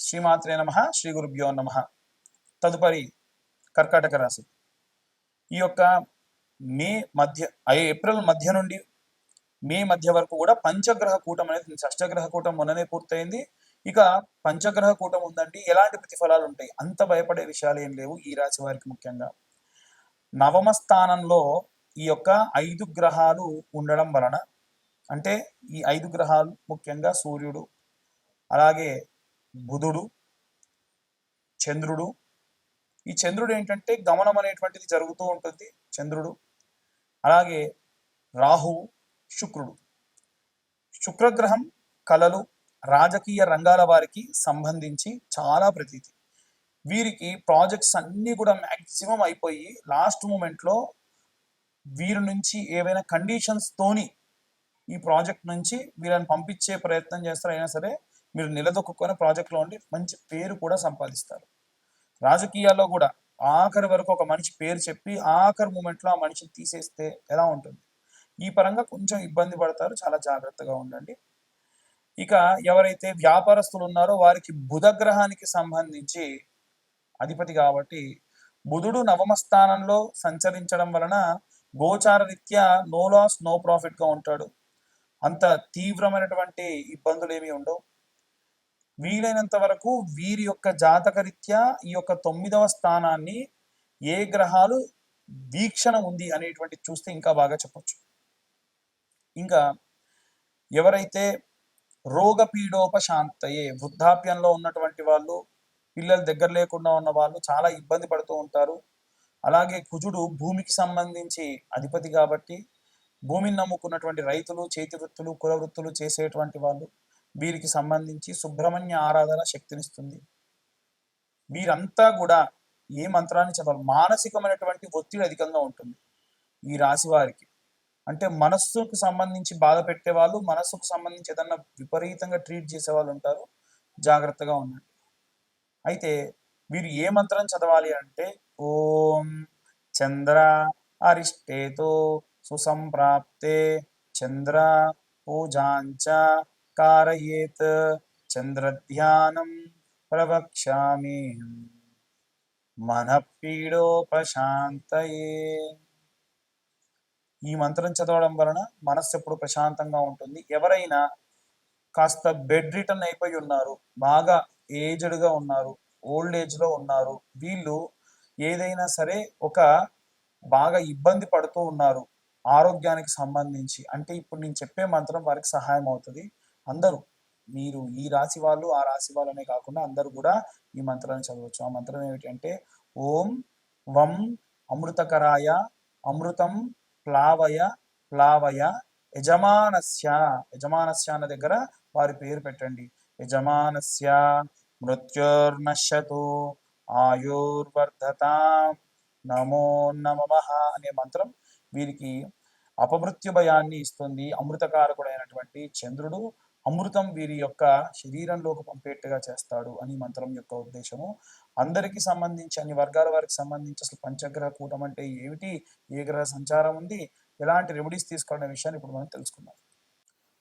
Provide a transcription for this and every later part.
శ్రీమాత్రే నమః, శ్రీ గురుభ్యో నమః. తదుపరి కర్కాటక రాశి. ఈ యొక్క మే మధ్య ఏప్రిల్ మధ్య నుండి మే మధ్య వరకు కూడా పంచగ్రహ కూటం అనేది, షష్టగ్రహ కూటం మొన్ననే పూర్తయింది. ఇక పంచగ్రహ కూటం ఉందండి. ఎలాంటి ప్రతిఫలాలు ఉంటాయి? అంత భయపడే విషయాలు ఏం లేవు ఈ రాశి వారికి. ముఖ్యంగా నవమ స్థానంలో ఈ యొక్క 5 గ్రహాలు ఉండడం వలన, అంటే ఈ 5 గ్రహాలు ముఖ్యంగా సూర్యుడు, అలాగే బుధుడు, చంద్రుడు. ఈ చంద్రుడు ఏంటంటే గమనం అనేటువంటిది జరుగుతూ ఉంటుంది. చంద్రుడు, అలాగే రాహువు, శుక్రుడు. శుక్రగ్రహం కళలు, రాజకీయ రంగాల వారికి సంబంధించి చాలా ప్రతీతి. వీరికి ప్రాజెక్ట్స్ అన్నీ కూడా మ్యాక్సిమం అయిపోయి లాస్ట్ మూమెంట్లో వీరి నుంచి ఏవైనా కండిషన్స్ తోని ఈ ప్రాజెక్ట్ నుంచి వీళ్ళని పంపించే ప్రయత్నం చేస్తారు. అయినా సరే మీరు నిలదొక్కుని ప్రాజెక్ట్లో ఉండి మంచి పేరు కూడా సంపాదిస్తారు. రాజకీయాల్లో కూడా ఆఖరి వరకు ఒక మనిషి పేరు చెప్పి ఆఖరి మూమెంట్లో ఆ మనిషిని తీసేస్తే ఎలా ఉంటుంది? ఈ పరంగా కొంచెం ఇబ్బంది పడతారు. చాలా జాగ్రత్తగా ఉండండి. ఇక ఎవరైతే వ్యాపారస్తులు ఉన్నారో వారికి బుధ గ్రహానికి సంబంధించి అధిపతి కాబట్టి బుధుడు నవమ స్థానంలో సంచరించడం వలన గోచార రీత్యా నో లాస్ నో ప్రాఫిట్ గా ఉంటాడు. అంత తీవ్రమైనటువంటి ఇబ్బందులు ఏమీ ఉండవు. వీలైనంత వరకు వీరి యొక్క జాతక రీత్యా ఈ యొక్క 9వ స్థానాన్ని ఏ గ్రహాలు వీక్షణ ఉంది అనేటువంటి చూస్తే ఇంకా బాగా చెప్పొచ్చు. ఇంకా ఎవరైతే రోగపీడోపశాంతయే, వృద్ధాప్యంలో ఉన్నటువంటి వాళ్ళు, పిల్లలు దగ్గర లేకుండా ఉన్న వాళ్ళు చాలా ఇబ్బంది పడుతూ ఉంటారు. అలాగే కుజుడు భూమికి సంబంధించి అధిపతి కాబట్టి భూమిని నమ్ముకున్నటువంటి రైతులు, చేతి వృత్తులు, కుల వృత్తులు చేసేటువంటి వాళ్ళు, వీరికి సంబంధించి సుబ్రహ్మణ్య ఆరాధన శక్తినిస్తుంది. వీరంతా కూడా ఏ మంత్రాన్ని చదవాలి? మానసికమైనటువంటి ఒత్తిడి అధికంగా ఉంటుంది ఈ రాశి వారికి. అంటే మనస్సుకు సంబంధించి బాధ పెట్టే వాళ్ళు, మనస్సుకు సంబంధించి ఏదన్నా విపరీతంగా ట్రీట్ చేసే వాళ్ళు ఉంటారు. జాగ్రత్తగా ఉండండి. అయితే వీరు ఏ మంత్రం చదవాలి అంటే, ఓం చంద్ర అరిష్టేతో సుసంప్రాప్తే చంద్ర పూజాంచ కారయేత్ చంద్రధ్యానం ప్రవక్ష్యామి మనఃపీడోపశాంతయే. ఈ మంత్రం చదవడం వలన మనస్సు ఎప్పుడు ప్రశాంతంగా ఉంటుంది. ఎవరైనా కాస్త బెడ్ రిటర్న్ అయిపోయి ఉన్నారు, బాగా ఏజ్డ్గా ఉన్నారు, ఓల్డ్ ఏజ్లో ఉన్నారు, వీళ్ళు ఏదైనా సరే ఒక బాగా ఇబ్బంది పడుతూ ఉన్నారు ఆరోగ్యానికి సంబంధించి అంటే, ఇప్పుడు నేను చెప్పే మంత్రం వారికి సహాయం అవుతుంది. అందరూ, మీరు ఈ రాశి వాళ్ళు ఆ రాశి వాళ్ళనే కాకుండా అందరూ కూడా ఈ మంత్రాన్ని చదవచ్చు. ఆ మంత్రం ఏమిటి అంటే, ఓం వం అమృతకరాయ అమృతం ప్లావయ ప్లావయ యజమానస్య. యజమానస్య అన్న దగ్గర వారి పేరు పెట్టండి. యజమానస్య మృత్యుర్నశ్యతు ఆయుర్వర్ధతాం నమో నమః అనే మంత్రం వీరికి అపమృత్యు భయాన్ని ఇస్తుంది. అమృతకారకుడైనటువంటి చంద్రుడు అమృతం వీరి యొక్క శరీరంలోకి పంపేట్టుగా చేస్తాడు అని మంత్రం యొక్క ఉద్దేశము. అందరికీ సంబంధించి, అన్ని వర్గాల వారికి సంబంధించి అసలు పంచగ్రహ కూటం అంటే ఏమిటి, ఏ గ్రహ సంచారం ఉంది, ఎలాంటి రెమెడీస్ తీసుకోవాలనే విషయాన్ని ఇప్పుడు మనం తెలుసుకుందాం.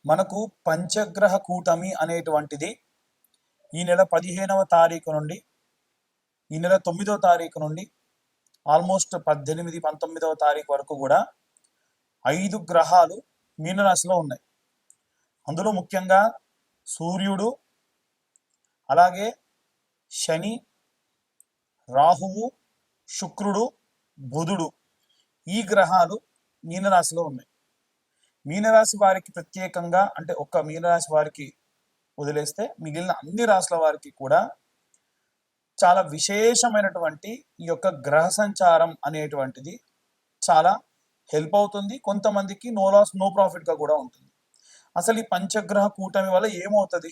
మనకు పంచగ్రహ కూటమి అనేటువంటిది ఈ నెల 15వ తారీఖు నుండి ఈ నెల 9వ తారీఖు నుండి ఆల్మోస్ట్ 18, 19వ తారీఖు వరకు కూడా 5 గ్రహాలు మీనరాశిలో ఉన్నాయి. అందులో ముఖ్యంగా సూర్యుడు, అలాగే శని, రాహువు, శుక్రుడు, బుధుడు, ఈ గ్రహాలు మీనరాశిలో ఉన్నాయి. మీనరాశి వారికి ప్రత్యేకంగా, అంటే ఒక్క మీనరాశి వారికి వదిలేస్తే మిగిలిన అన్ని రాశుల వారికి కూడా చాలా విశేషమైనటువంటి ఈ యొక్క గ్రహ సంచారం అనేటువంటిది చాలా హెల్ప్ అవుతుంది. కొంతమందికి నో లాస్ నో ప్రాఫిట్గా కూడా ఉంటుంది. అసలు ఈ పంచగ్రహ కూటమి వల్ల ఏమవుతుంది,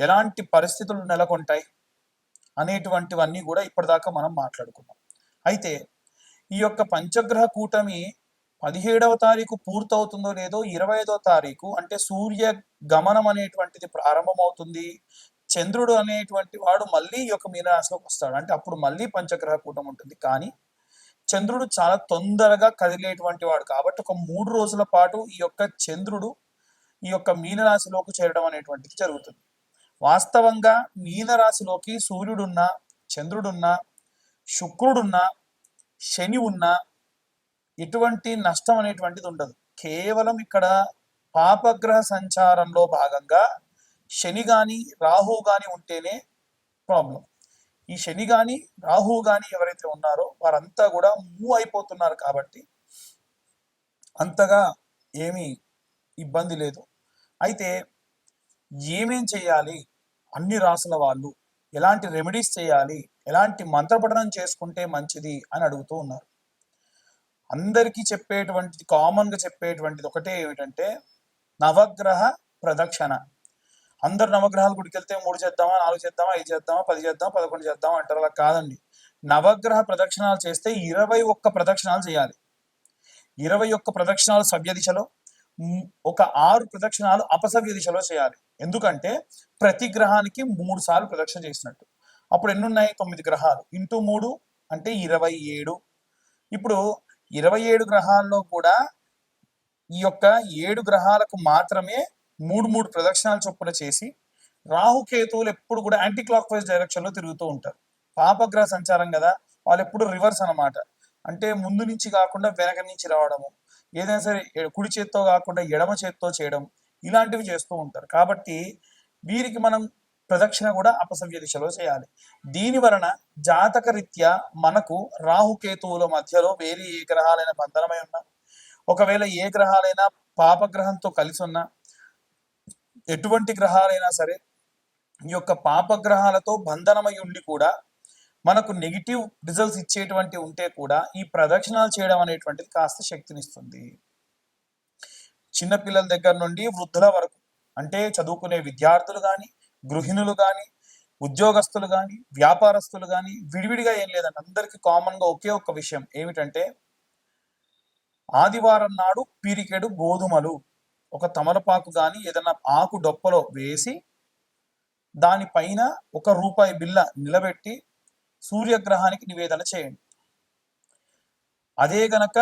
ఎలాంటి పరిస్థితులు నెలకొంటాయి అనేటువంటివన్నీ కూడా ఇప్పటిదాకా మనం మాట్లాడుకున్నాం. అయితే ఈ యొక్క పంచగ్రహ కూటమి 17వ తారీఖు పూర్తవుతుందో లేదో 25వ తారీఖు అంటే సూర్య గమనం అనేటువంటిది ప్రారంభమవుతుంది. చంద్రుడు అనేటువంటి వాడు మళ్ళీ ఈ యొక్క మీనరాశిలోకి వస్తాడు. అంటే అప్పుడు మళ్ళీ పంచగ్రహ కూటం ఉంటుంది. కానీ చంద్రుడు చాలా తొందరగా కదిలేటువంటి వాడు కాబట్టి ఒక 3 రోజుల పాటు ఈ యొక్క చంద్రుడు ఈ యొక్క మీనరాశిలోకి చేరడం అనేటువంటిది జరుగుతుంది. వాస్తవంగా మీనరాశిలోకి సూర్యుడున్నా, చంద్రుడున్నా, శుక్రుడున్నా, శని ఉన్నా ఎటువంటి నష్టం అనేటువంటిది ఉండదు. కేవలం ఇక్కడ పాపగ్రహ సంచారంలో భాగంగా శని గాని రాహు గాని ఉంటేనే ప్రాబ్లం. ఈ శని గాని రాహు గాని ఎవరైతే ఉన్నారో వారంతా కూడా మూవ్ అయిపోతున్నారు కాబట్టి అంతగా ఏమీ ఇబ్బంది లేదు. అయితే ఏమేం చేయాలి, అన్ని రాసుల వాళ్ళు ఎలాంటి రెమెడీస్ చేయాలి, ఎలాంటి మంత్రపఠనం చేసుకుంటే మంచిది అని అడుగుతూ ఉన్నారు. అందరికీ చెప్పేటువంటిది, కామన్గా చెప్పేటువంటిది ఒకటే ఏమిటంటే నవగ్రహ ప్రదక్షిణ. అందరు నవగ్రహాలు గుడికి వెళ్తే 3 చేద్దామా, 4 చేద్దామా, 5 చేద్దామా, 10 చేద్దామా, 11 చేద్దామా అంటారు. అలా కాదండి. నవగ్రహ ప్రదక్షిణాలు చేస్తే 21 ప్రదక్షిణాలు చేయాలి. 21 ప్రదక్షిణాలు సవ్య దిశలో, ఒక 6 ప్రదక్షిణాలు అపసవ్య దిశలో చేయాలి. ఎందుకంటే ప్రతి గ్రహానికి 3 సార్లు ప్రదక్షిణ చేసినట్టు. అప్పుడు ఎన్ని ఉన్నాయి? 9 గ్రహాలు ఇంటూ 3 అంటే 27. ఇప్పుడు 27 గ్రహాల్లో కూడా ఈ యొక్క 7 గ్రహాలకు మాత్రమే 3 ప్రదక్షిణాలు చొప్పున చేసి, రాహుకేతువులు ఎప్పుడు కూడా యాంటీ క్లాక్ వైజ్ డైరెక్షన్ లో తిరుగుతూ ఉంటారు. పాపగ్రహ సంచారం కదా, వాళ్ళు ఎప్పుడు రివర్స్ అనమాట. అంటే ముందు నుంచి కాకుండా వెనక నుంచి రావడము, ఏదైనా సరే కుడి చేత్తో కాకుండా ఎడమ చేత్తో చేయడం, ఇలాంటివి చేస్తూ ఉంటారు. కాబట్టి వీరికి మనం ప్రదక్షిణ కూడా అపసవ్య దిశలో చేయాలి. దీని వలన జాతక రీత్యా మనకు రాహుకేతువుల మధ్యలో వేరే ఏ గ్రహాలైన బంధనమై ఉన్నా, ఒకవేళ ఏ గ్రహాలైనా పాపగ్రహంతో కలిసి ఉన్నా, ఎటువంటి గ్రహాలైనా సరే ఈ యొక్క పాపగ్రహాలతో బంధనమై ఉండి కూడా మనకు నెగిటివ్ రిజల్ట్స్ ఇచ్చేటువంటి ఉంటే కూడా ఈ ప్రదక్షిణాలు చేయడం అనేటువంటిది కాస్త శక్తినిస్తుంది. చిన్నపిల్లల దగ్గర నుండి వృద్ధుల వరకు, అంటే చదువుకునే విద్యార్థులు కానీ, గృహిణులు కానీ, ఉద్యోగస్తులు కానీ, వ్యాపారస్తులు కానీ, విడివిడిగా ఏం లేదండి. అందరికీ కామన్గా ఒకే ఒక్క విషయం ఏమిటంటే ఆదివారం నాడు పిరికెడు గోధుమలు ఒక తమలపాకు కానీ ఏదైనా ఆకు డొప్పలో వేసి దానిపైన ₹1 బిల్ల నిలబెట్టి సూర్యగ్రహానికి నివేదన చేయండి. అదే గనక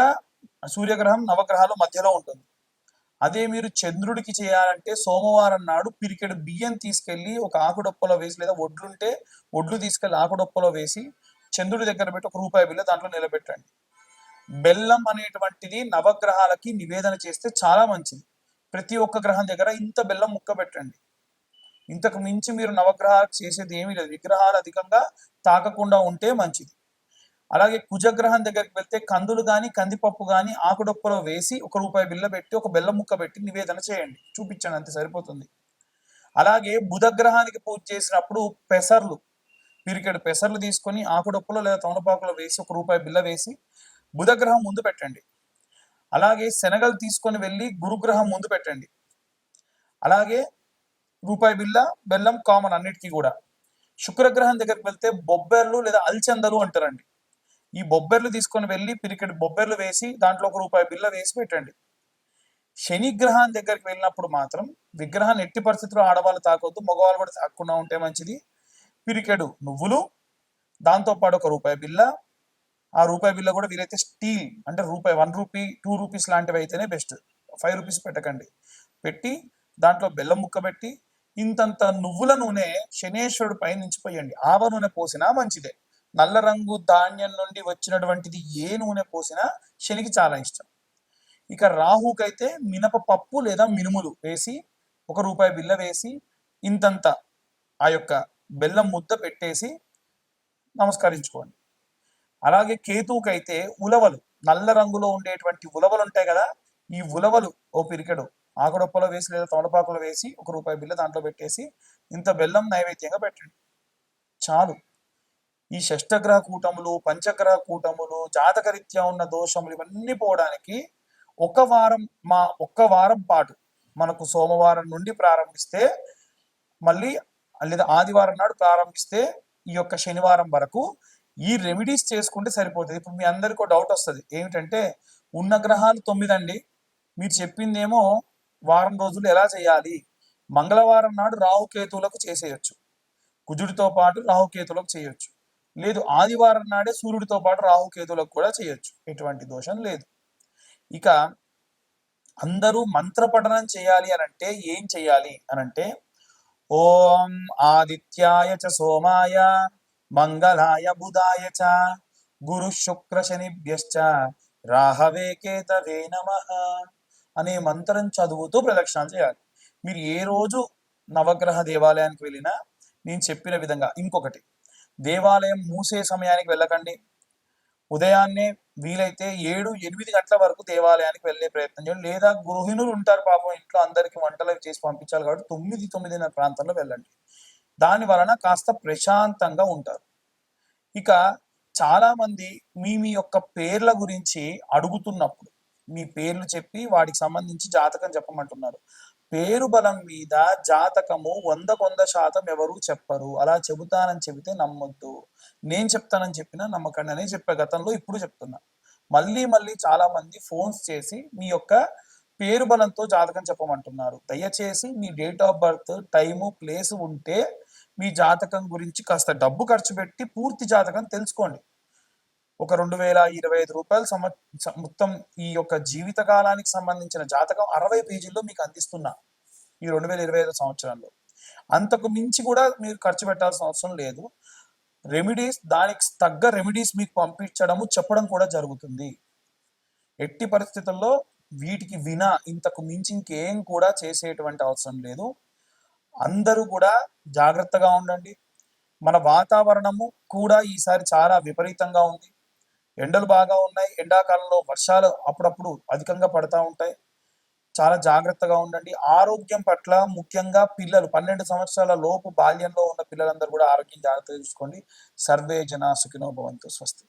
సూర్యగ్రహం నవగ్రహాలు మధ్యలో ఉంటుంది. అదే మీరు చంద్రుడికి చేయాలంటే సోమవారం నాడు పిరికెడు బియ్యం తీసుకెళ్లి ఒక ఆకుడొప్పలో వేసి, లేదా ఒడ్లుంటే ఒడ్లు తీసుకెళ్లి ఆకుడొప్పలో వేసి చంద్రుడి దగ్గర పెట్టి ₹1 బిల్ల దాంట్లో నిలబెట్టండి. బెల్లం అనేటువంటిది నవగ్రహాలకి నివేదన చేస్తే చాలా మంచిది. ప్రతి ఒక్క గ్రహం దగ్గర ఇంత బెల్లం ముక్క పెట్టండి. ఇంతకు మించి మీరు నవగ్రహాలకు చేసేది ఏమీ లేదు. విగ్రహాలు అధికంగా తాకకుండా ఉంటే మంచిది. అలాగే కుజగ్రహం దగ్గరికి వెళ్తే కందులు కానీ, కందిపప్పు కానీ ఆకుడొప్పలో వేసి ₹1 బిల్ల పెట్టి ఒక బెల్లం ముక్క పెట్టి నివేదన చేయండి, చూపించండి, అంతే సరిపోతుంది. అలాగే బుధగ్రహానికి పూజ చేసినప్పుడు పెసర్లు, పిరికెడు పెసర్లు తీసుకొని ఆకుడొప్పలో లేదా తమలపాకులో వేసి ₹1 బిల్ల వేసి బుధగ్రహం ముందు పెట్టండి. అలాగే శనగలు తీసుకొని వెళ్ళి గురుగ్రహం ముందు పెట్టండి. అలాగే ₹1 బిల్ల, బెల్లం కామన్ అన్నిటికీ కూడా. శుక్రగ్రహం దగ్గరికి వెళ్తే బొబ్బెర్లు లేదా అల్చందలు అంటారండి. ఈ బొబ్బెర్లు తీసుకొని వెళ్ళి పిరికెడు బొబ్బెర్లు వేసి దాంట్లో ₹1 బిల్ల వేసి పెట్టండి. శని గ్రహం దగ్గరికి వెళ్ళినప్పుడు మాత్రం విగ్రహాన్ని ఎట్టి పరిస్థితుల్లో ఆడవాళ్ళు తాకొద్దు, మగవాళ్ళు కూడా తాకుండా ఉంటే మంచిది. పిరికెడు నువ్వులు, దాంతోపాటు ₹1 బిల్ల, ఆ ₹1 బిల్ల కూడా వీలైతే స్టీల్ అంటే ₹1, ₹2 లాంటివి అయితేనే బెస్ట్. ₹5 పెట్టకండి. పెట్టి దాంట్లో బెల్లం ముక్క పెట్టి ఇంతంత నువ్వుల నూనె శనేశ్వరుడు పై నుంచి పోయండి. ఆవ నూనె పోసినా మంచిదే. నల్ల రంగు ధాన్యం నుండి వచ్చినటువంటిది ఏ నూనె పోసినా శనికి చాలా ఇష్టం. ఇక రాహుకైతే మినపపప్పు లేదా మినుములు వేసి ₹1 బిల్ల వేసి ఇంతంత ఆ యొక్క బెల్లం ముద్ద పెట్టేసి నమస్కరించుకోండి. అలాగే కేతువుకైతే ఉలవలు, నల్ల రంగులో ఉండేటువంటి ఉలవలు ఉంటాయి కదా, ఈ ఉలవలు ఓ పిరికెడు ఆకుడొప్పలో వేసి లేదా తమలపాకులో వేసి ₹1 బిల్ల దాంట్లో పెట్టేసి ఇంత బెల్లం నైవేద్యంగా పెట్టండి, చాలు. ఈ షష్టగ్రహ కూటములు, పంచగ్రహ కూటములు, జాతకరీత్యా ఉన్న దోషములు ఇవన్నీ పోవడానికి ఒక్క వారం పాటు మనకు సోమవారం నుండి ప్రారంభిస్తే మళ్ళీ, లేదా ఆదివారం నాడు ప్రారంభిస్తే ఈ యొక్క శనివారం వరకు ఈ రెమెడీస్ చేసుకుంటే సరిపోతుంది. ఇప్పుడు మీ అందరికీ డౌట్ వస్తుంది, ఏమిటంటే ఉన్న గ్రహాలు 9 అండి, మీరు చెప్పిందేమో వారం రోజులు ఎలా చేయాలి? మంగళవారం నాడు రాహుకేతువులకు చేసేయచ్చు, కుజుడితో పాటు రాహుకేతువులకు చేయొచ్చు. లేదు ఆదివారం నాడే సూర్యుడితో పాటు రాహుకేతువులకు కూడా చేయొచ్చు, ఎటువంటి దోషం లేదు. ఇక అందరూ మంత్ర పఠనం చేయాలి అనంటే ఏం చేయాలి అనంటే ఓం ఆదిత్యాయ చ సోమాయ మంగళాయ బుధాయ చ గురు శుక్ర శనిభ్యశ్చ రాహవే కేతవే నమః అనే మంత్రం చదువుతూ ప్రదక్షిణాలు చేయాలి. మీరు ఏ రోజు నవగ్రహ దేవాలయానికి వెళ్ళినా నేను చెప్పిన విధంగా. ఇంకొకటి, దేవాలయం మూసే సమయానికి వెళ్ళకండి. ఉదయాన్నే వీలైతే 7-8 గంటల వరకు దేవాలయానికి వెళ్ళే ప్రయత్నం చేయండి. లేదా గృహిణులు ఉంటారు పాపం, ఇంట్లో అందరికి వంటలు అవి చేసి పంపించాలి కాబట్టి 9-9:30 ప్రాంతంలో వెళ్ళండి. దాని వలన కాస్త ప్రశాంతంగా ఉంటారు. ఇక చాలా మంది మీ యొక్క పేర్ల గురించి అడుగుతున్నప్పుడు మీ పేర్లు చెప్పి వాటికి సంబంధించి జాతకం చెప్పమంటున్నారు. పేరు బలం మీద జాతకము 100% ఎవరు చెప్పరు. అలా చెబుతానని చెబితే నమ్మొద్దు. నేను చెప్తానని చెప్పినా నమ్మకండి అనే చెప్పా గతంలో, ఇప్పుడు చెప్తున్నా. మళ్ళీ మళ్ళీ చాలా మంది ఫోన్స్ చేసి మీ యొక్క పేరు బలంతో జాతకం చెప్పమంటున్నారు. దయచేసి మీ date of birth, time, place ఉంటే మీ జాతకం గురించి కాస్త డబ్బు ఖర్చు పెట్టి పూర్తి జాతకం తెలుసుకోండి. ఒక రూ. 2025 మొత్తం ఈ యొక్క జీవిత కాలానికి సంబంధించిన జాతకం 60 పేజీల్లో మీకు అందిస్తున్నా ఈ 2025 సంవత్సరంలో. అంతకు మించి కూడా మీరు ఖర్చు పెట్టాల్సిన అవసరం లేదు. రెమెడీస్, దానికి తగ్గ రెమెడీస్ మీకు పంపించడము, చెప్పడం కూడా జరుగుతుంది. ఎట్టి పరిస్థితుల్లో వీటికి ఇంతకు మించి ఇంకేం కూడా చేసేటువంటి అవసరం లేదు. అందరూ కూడా జాగ్రత్తగా ఉండండి. మన వాతావరణము కూడా ఈసారి చాలా విపరీతంగా ఉంది. ఎండలు బాగా ఉన్నాయి. ఎండాకాలంలో వర్షాలు అప్పుడప్పుడు అధికంగా పడతా ఉంటాయి. చాలా జాగ్రత్తగా ఉండండి. ఆరోగ్యం పట్ల ముఖ్యంగా పిల్లలు 12 సంవత్సరాల లోపు బాల్యంలో ఉన్న పిల్లలందరూ కూడా ఆరోగ్యం జాగ్రత్తగా చూసుకోండి. సర్వే జనా సుఖినో భవంతు. స్వస్తి.